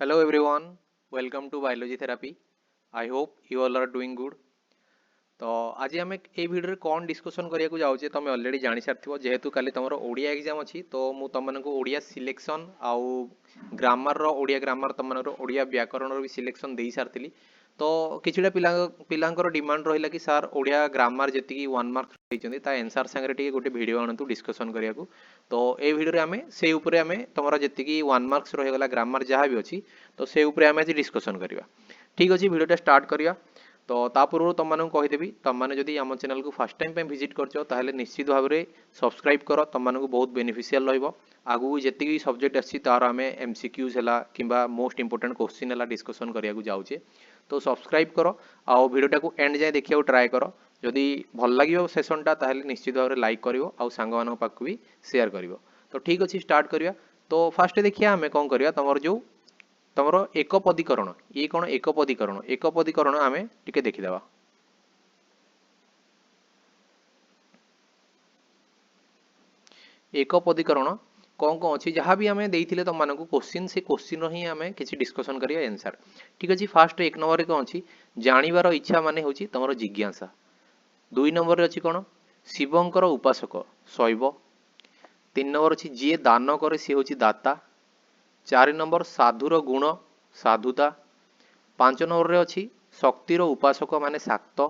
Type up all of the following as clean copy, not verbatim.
Hello everyone, welcome to Biology Therapy. I hope you all are doing good. तो आज आम ये video कौन डिस्कसन करिया जाऊे तुम अलरेडी जानी सारी जेहेतु काली तुम ओडिया एग्जाम अच्छी तो मु तुम ओडिया सिलेक्शन आउ ग्रामर ओडिया ग्रामर तुम ओडिया व्याकरण भी सिलेक्शन दे सारी तो किछिटा पिलांकर डिमांड रहा कि सार ओडिया ग्रामर जी 1 मार्क देते एनसार सांगे गोटे भिडियो आणतु डिस्कसन करिया तो ये भिडियो आम से तुम जी 1 मार्क्स रहीगला ग्रामर जहाँ भी अच्छी तो से आम आज डिस्कसन करवा ठीक अच्छे भिडियोटा स्टार्ट करिया तो पूर्व तुम मानक कहीदेवी तुम मैंने जदि आम चैनल को फास्ट टाइम विजिट कर निश्चित भाव में सब्सक्राइब कर तुम मानक बहुत बेनिफिशियल रगू जी सब्जेक्ट आसी तार आम एमसीक्यूज है कि मोस्ट इंपोर्टेंट क्वेश्चन है डिस्कसन करने जाऊे तो सब्सक्राइब कर आउ भिडियोटा को एंड जाए देखा ट्राए कर जदि भल लगे सेसनटा ताहले निश्चित भाव में लाइक कर सांग मान पाक भी सेयार कर तो ठीक अच्छे स्टार्ट करवा तो फास्ट देखिए आम कौन करवा तुम जो तुमर एकपदीकरण ये कौन एकपदीकरण आम टिके देखीदे एकपदीकरण कौन कौन अच्छी जहाँ भी आम देते तुम मानक क्वेश्चन से क्वेश्चन ही आम किसी डिस्कसन करिया आंसर ठीक अच्छे फास्ट एक नंबर कौन अच्छी जानिबार इच्छा माने होची तुमर जिज्ञासा 2 नंबर अच्छी कौन शिवंकर उपासक शैव 3 नंबर अच्छी जी दान करे सी हूँ दाता 4 नंबर साधुर गुण साधुता 5 नंबर रे अच्छी शक्तिर उपासक माने शाक्त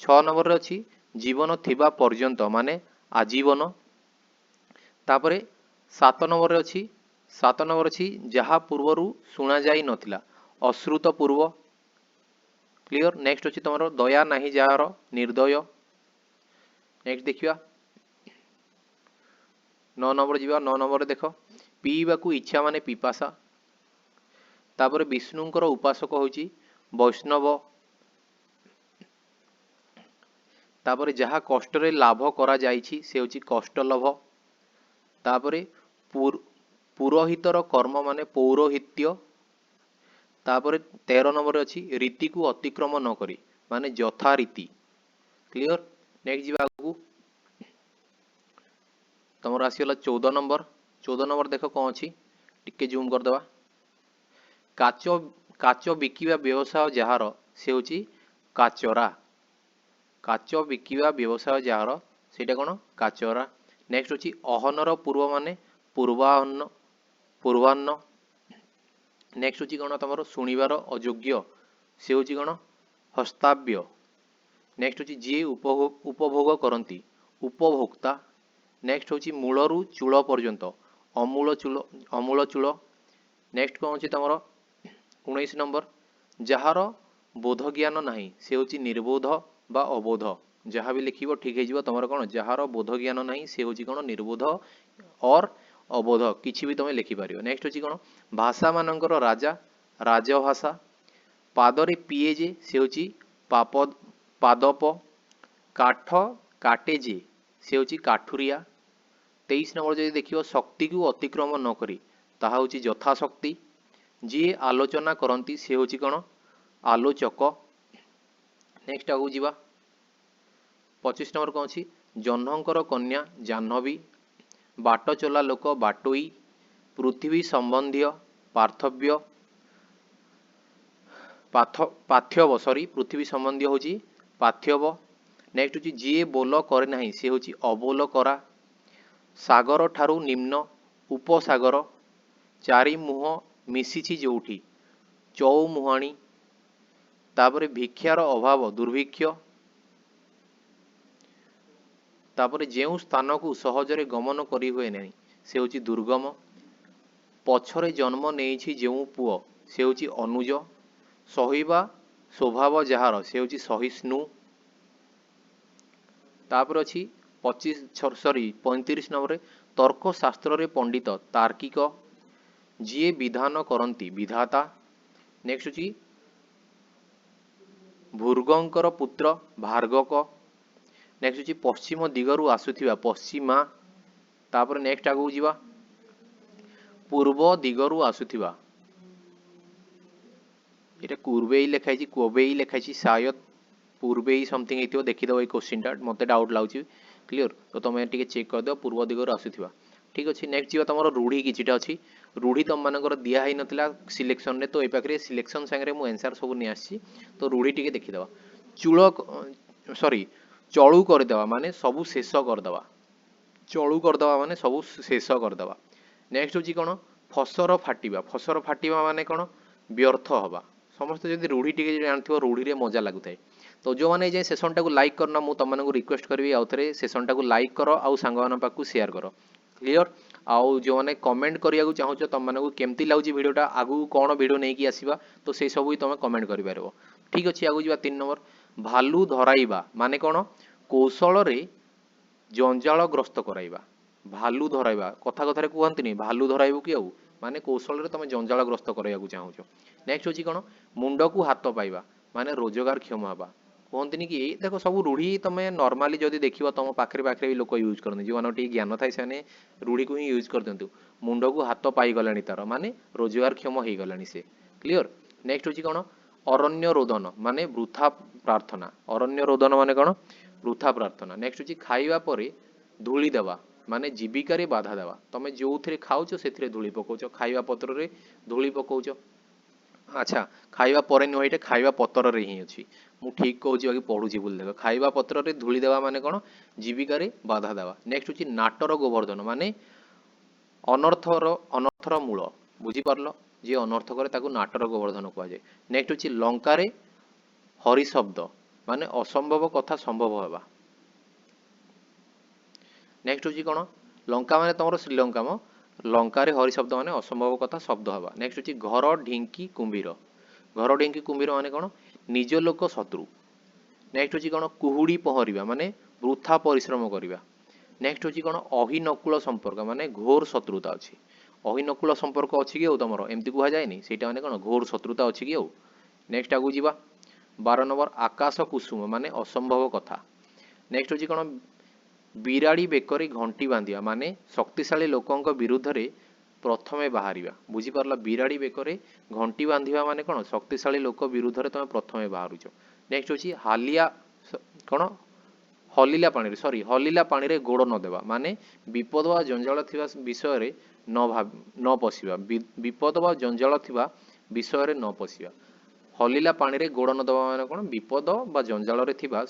6 नंबर रे अच्छी जीवन थिबा पर्यंत माने आजीवन तापरे 7 नंबर रे अच्छी जहा पूर्वरु शुणा जाई नथिला अश्रुत पूर्व क्लियर नेक्स्ट अच्छी तुम दया नाही जार निर्दय नेक्स्ट देखिया 9 नंबर जीवा 9 नंबर देख पीवाकू इच्छा माने पिपासा तापर विष्णुंकर उपासक होची वैष्णव तापर जहा कष्ट रे लाभ करा जाइछि से होची कष्टलभ तापर पुरोहितर कर्म माने पौरोहित्य तापर 13 नंबर अच्छी रीति को अतिक्रम न करी माने यथा रीति क्लियर नेक्स्ट जीवा आगु तुम आसीगला 14 नंबर देख कौन अच्छी टिके जूम करदे काच काच बिकिवा व्यवसाय जार से होची काचरा काच बिकिवा व्यवसाय जार सेटा कौन काचरा नेक्स्ट होची अहनर पूर्व माने पूर्वान्न पूर्वान्न नेक्स्ट होची कौन तुम शुणिबार अयोग्य से होची कौन हस्ताव्य नेक्स्ट होची जी उपभोग करती उपभोक्ता नेक्स्ट होची मूलरू चूल पर्यंत अमूल चूल नेक्स्ट कौन अच्छी तुम 19 नंबर जार बोध ज्ञान नहीं से होची निर्बोध बा अबोध जहाँ भी लिखिबो ठीक है तुम कौन जार बोध ज्ञान नहीं से होची कौन निर्बोध और अबोध किसी भी तुम लिखिपार नेक्स्ट होची कौन भाषा मानकर राजा राजभाषा पादरे पीए जे से होची पापद पादप काठ काटे जे से होची काठुरिया 23 नंबर जब देखिए शक्ति को अतिक्रम न करी ताहा होची यथाशक्ति जी आलोचना करती से होची कौन आलोचक नेक्स्ट आगु जीवा 25 नंबर कौन अच्छी जह्नकर कन्या जाह्नवी बाट चला लोक बाटोई पृथ्वी संबंधी पार्थव्य पाथ्यव सॉरी पृथ्वी संबंधी होची पाथ्यव नेक्स्ट होची जी बोल करे नहीं से होची अबोल करा सागर ठारू निम्न उपसागर चारि मुह मिशिछि जोठी चौमुहाणी तापरे भिक्षार अभाव दुर्भिक्ष तापरे जेउ स्थान को सहजरे गमन करी हुए नहीं से होची दुर्गम पछरे जन्म नेइछि जेउ पुओ से होची अनुज सहिबा स्वभाव जार से होची सहिष्णु तापर अच्छी 35 नंबर तर्क शास्त्र रे पंडित तार्किक जी विधान करती विधाता नेक्स्ट अच्छी भूर्गंकर पुत्र भार्गक नेक्स्ट अच्छी पश्चिम दिगरु आसुथिबा पश्चिमा तापर नेक्स्ट आगु जीवा पूर्व दिगरु आसुथिबा ये कुर्वे लिखाई कोबे लिखाई शायद पूर्वे ही समथिंग होती देखीद ये क्वेश्चन मत डाउट लगे क्लियर तो तुम टे चेक करदे पूर्व दिगरु आसुथिबा ठीक अच्छे नेक्स्ट जीवा तुम रूढ़ी किछिटा अच्छी रूढ़ी तुम मानकर दिखाई नाला सिलेक्शन रे तो ए पाखे सिलेक्शन सांगे मु आंसर सब नहीं आसी तो रूढ़ी टिके देखीदे चूल सॉरी चलू करदेवा माने सबू शेष करदेवा चलू करदेवा माने सबू शेष करदेवा नेक्स्ट हूँ कौन फसर फाटिबा माने कौन व्यर्थ हवा समस्त जब रूढ़ी टी जानते रूढ़ी रे मजा लगुए तो जो मैंने जाए सेसन टाक लाइक करना मुझे तुमको रिक्वेस्ट करी आउ थे सेसन टाक लाइक कर आउ सांग पाक शेयर कर क्लियर आउ जो मैंने कमेंट करिया चाहो तुमको केमती लगुच भिडटा आगू कौन भिड नहीं आसवा तो से सब तुम कमेंट कर ठीक अच्छे आगू जा 3 नंबर भालू धराइबा माने कौन कौशल जंजालग्रस्त कराइबा भालू धराइबा कथा कथार कहते भालू धराइबू कि आउ माने कौशल तुम जंजालग्रस्त कराइबा चाहो नेक्स्ट हूँ कौन मुंड को हाथ पाइबा माने रोजगार क्षम हवा कहते कि देखो सब रूढ़ी तुम नॉर्मली जब देख तुम पाखे पाखे भी लोक यूज करते जो मैंने ज्ञान थाए से रूढ़ी को ही यूज कर दिंतु मुंड को हाथ पाईगला तार माने रोजगार क्षम हो गलानी से क्लियर नेक्स्ट हूँ कौन अरण्य रोदन माने वृथा प्रार्थना अरण्य रोदन माने कौन वृथा प्रार्थना नेक्स्ट हूँ खाइबा परे धूली देवा माने जीविकार बाधा देवा तुम जो थे खाऊच से धूली पकाउच खाइबा पत्र रे धूली पकाउच अच्छा खाइबा परे नुह ये खाइबा पतर रे ही अच्छी मु ठीक कहूँ बाकी पढ़ुची बोल देख खाइबा पत्र रे धूली देवा माने कौन जीविकार बाधा देवा नेक्स्ट हूँ नाटर गोवर्धन माने अनर्थर मूल बुझीपार जी अनर्थ करे ताकू नाटर गोवर्धन कहुए नेक्स्ट हूँ लंकार हरि शब्द माने असंभव कथा संभव होगा नेक्स्ट हूँ कौन लंका माने तुम श्रीलंका म लंकार हरि शब्द माने असंभव कथा शब्द हवा नेक्स्ट हूँ घर ढिंकी कुंभीर माने कौन निज लोक शत्रु नेक्स्ट हूँ कौन कुहुड़ी पहरिबा माने वृथा परिश्रम करवा नेक्स्ट हूँ कौन अहिनकुल संपर्क माने घोर शत्रुता अच्छी अहिनकुल संपर्क अच्छी कि तुम एमती कहुए से माने कौन घोर शत्रुता अच्छी कि नेक्स्ट आगू जा 12 नंबर आकाश कुसुम माने असंभव कथा नेक्स्ट हूँ कौन बिराड़ी बेकरी घंटी बांधिया माने शक्तिशाली लोकों विरुद्ध रे प्रथमे बाहर बुझीपार बिराड़ी बेकरे घंटी बांधिया माने कौन शक्तिशाली लोक विरुद्ध रे तुम प्रथमे बाहरुच नेक्स्ट हूँ हालिया कौन हलिला पानी रे गोड़ न देवा माने विपद व जंजाल थिबा विषय न पशिबा विपद व जंजाल थिबा विषय न पशिबा हलिला पानी रे गोड़ न देवा माने कौन विपद व जंजाल रे थिबा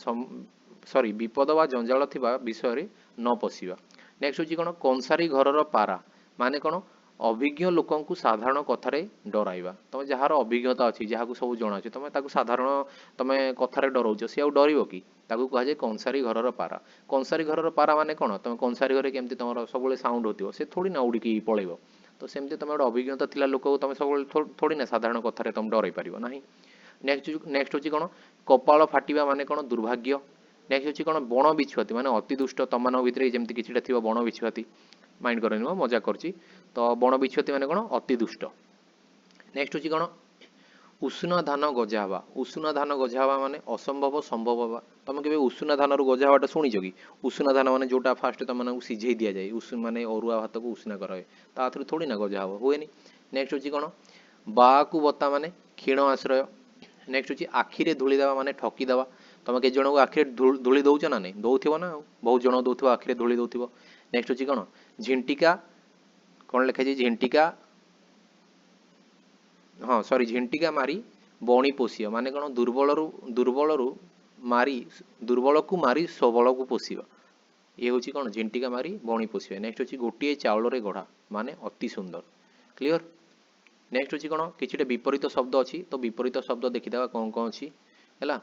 विपद व जंजाल थिबा विषय न पशिबा नेक्स्ट हूँ कौन कंसारी घरर पारा माने कौन अभिज्ञ लोक साधारण कथार डराइबा तुम जार अभिज्ञता अच्छी जहाँ सब जना तुम साधारण तुम कथार डराउच सी डर कि कहुए कंसारी घरर पारा माने कौन तुम कंसारी घरे केमती तुम सब साउंड होती से थोड़ी ना उड़ी पलैब तो सेमती तुम गोटे अभिज्ञता थिला लोक तुम सब थोड़ी ना साधारण कथार तुम डर पार ना नेक्स्ट हूँ कौन कपाल फाटिबा माने कौन दुर्भाग्य नेक्स्ट हूँ कौन बण बिछुआती माने अति दुष्ट तुम भितर जमी किसी थी बण बिछुआती माइंड कर मजा कर तो बण बिछुआती माने कौन अति दुष्ट नेक्स्ट हूँ कौन उष्ण धान गजा हवा उष्ण धान गजा हवा माने असंभव संभव हवा तुम के उष्ण धान रु गजा हवाटा शुणिच कि उष्ण धान माने जोटा फास्ट तुम सीझे दि जाए उष्ण माने अरुआ भात को उष्ण कराए ताथरू थोड़ी ना गजा हवा हुए नेक्स्ट हूँ कौन बा को बता माने क्षीण आश्रय नेक्स्ट हूँ आखिरे धूली देवा माने ठकी देवा तुम के जन को आखिरे धूली दौच ना नहीं दौथ ना बहुत जन दौथ आखिरे धूली दौथ नेक्स्ट हूँ कौन झिंटिका कौन लिखाई झिंटिका हाँ सॉरी झिंटिका मारी बणी पोषिया माने कौन दुर्बल को मारी सबल को पोषिया ये हूँ कौन झिंटिका मारी बणी पोषिया नेक्स्ट हूँ गोटे चाउल रे गढ़ा माने अति सुंदर क्लियर नेक्स्ट हूँ कौन कि विपरीत शब्द अच्छी तो विपरीत शब्द देखीदा कौन कौन अच्छी है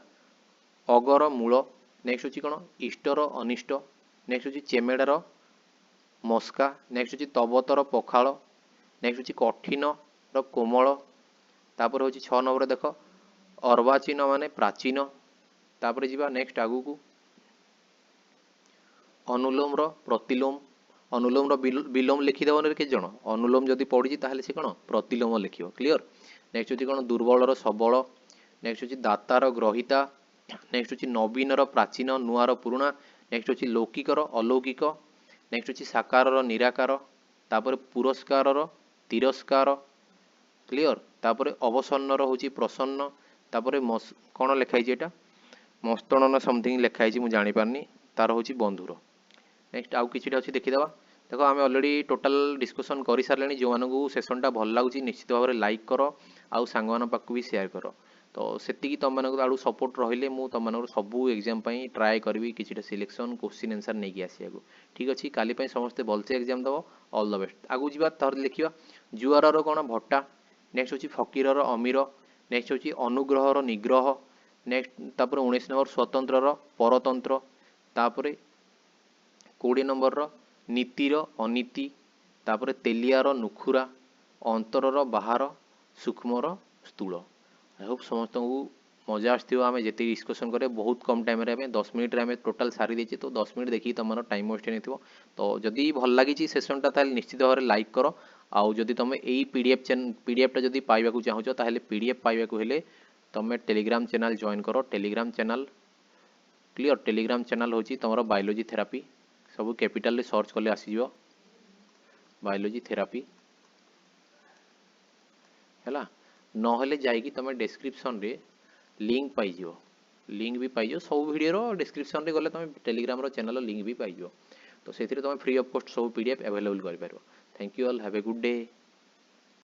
अगर मूल नेक्स्ट हूँ कौन इष्टर अनिष्ट नेक्स्ट हूँ चेमेड़ार मस्का नेक्स्ट हूँ तबतर पखाल नेक्स्ट हूँ कठिन कोमल तापर हूँ 6 नंबर देख अर्वाचीन माने प्राचीन तापर जी नेक्स्ट आगू को अनुलोम प्रतिलोम अनुलोम विलोम लिखिदेव के जन अनुलोम जदि पढ़ी ताहले से कौन प्रतिलोम लिख क्लियर नेक्स्ट हूँ कौन दुर्बलर सबल नेक्स्ट हूँ दातार ग्रहिता नेक्स्ट हूँ नवीनर प्राचीन नुआर पुराणा नेक्स्ट हूँ लौकिकर अलौकिक नेक्स्ट हूँ साकार निराकार तापर पुरस्कार तिरस्कार क्लियर तापर अवसन्नर हूँ प्रसन्न तापर कौन लिखाई यहाँ मस्तनन समथिंग लिखाई मुझे जापारनी तार हूँ बंधुर नेक्स्ट आउ कि अच्छी देखीदा देखो आम अलरेडी टोटाल डिस्कसन कर सारे जो मानू सेसनटा भल लगुच निश्चित भाव में लाइक कर आउ सांग पाक भी शेयर कर तो सेतिकी तुम मान आड़ू सपोर्ट रहिले मु तुम मान सबू एग्जाम ट्राए करी कि सिलेक्शन क्वेश्चन आंसर नहीं कि आसिया ठीक अच्छे काली समस्ते भलसे एग्जाम दब ऑल द बेस्ट आगू जा देखा जुआर कौन भट्टा नेक्स्ट हूँ फकीर अमीर नेक्स्ट हूँ अनुग्रहर निग्रह नेक्स्ट तापर 19 नंबर स्वतंत्र परतंत्र तापर 20 नंबर नीतिर अनीति तापर तेलियार नुखुरा अंतरर बाहर सूक्ष्मर स्थूल आई होप समस्त को मजा आसो आम जी डिस्कसन करें बहुत कम टाइम 10 मिनट आम टोटाल सारी देचे तो 10 मिनट देखिए तुम टाइम वेस्ट नहीं तो जदि भल लगी सेसनटा निश्चित भाव में लाइक कर आउ जदि तुम यही पीडीएफटा जदि पाइबा चाहूँ ताहले पीडीएफ पाइबा हेले तुम टेलीग्राम चैनल जॉइन कर Telegram channel clear Telegram channel हूँ तुम बायोलॉजी थेरापी सब कैपिटल सर्च कले आसीज बायोलॉजी थेरापी है नहेले जाइए तुम डिस्क्रिप्शन रे लिंक पाइज लिंक भी पाइज सब वीडियो डिस्क्रिप्शन रे गले तुम टेलीग्राम चैनल लिंक भी पाइज तो से तुम फ्री ऑफ कॉस्ट सब पीडीएफ अवेलेबल कर। Thank you all have a good day.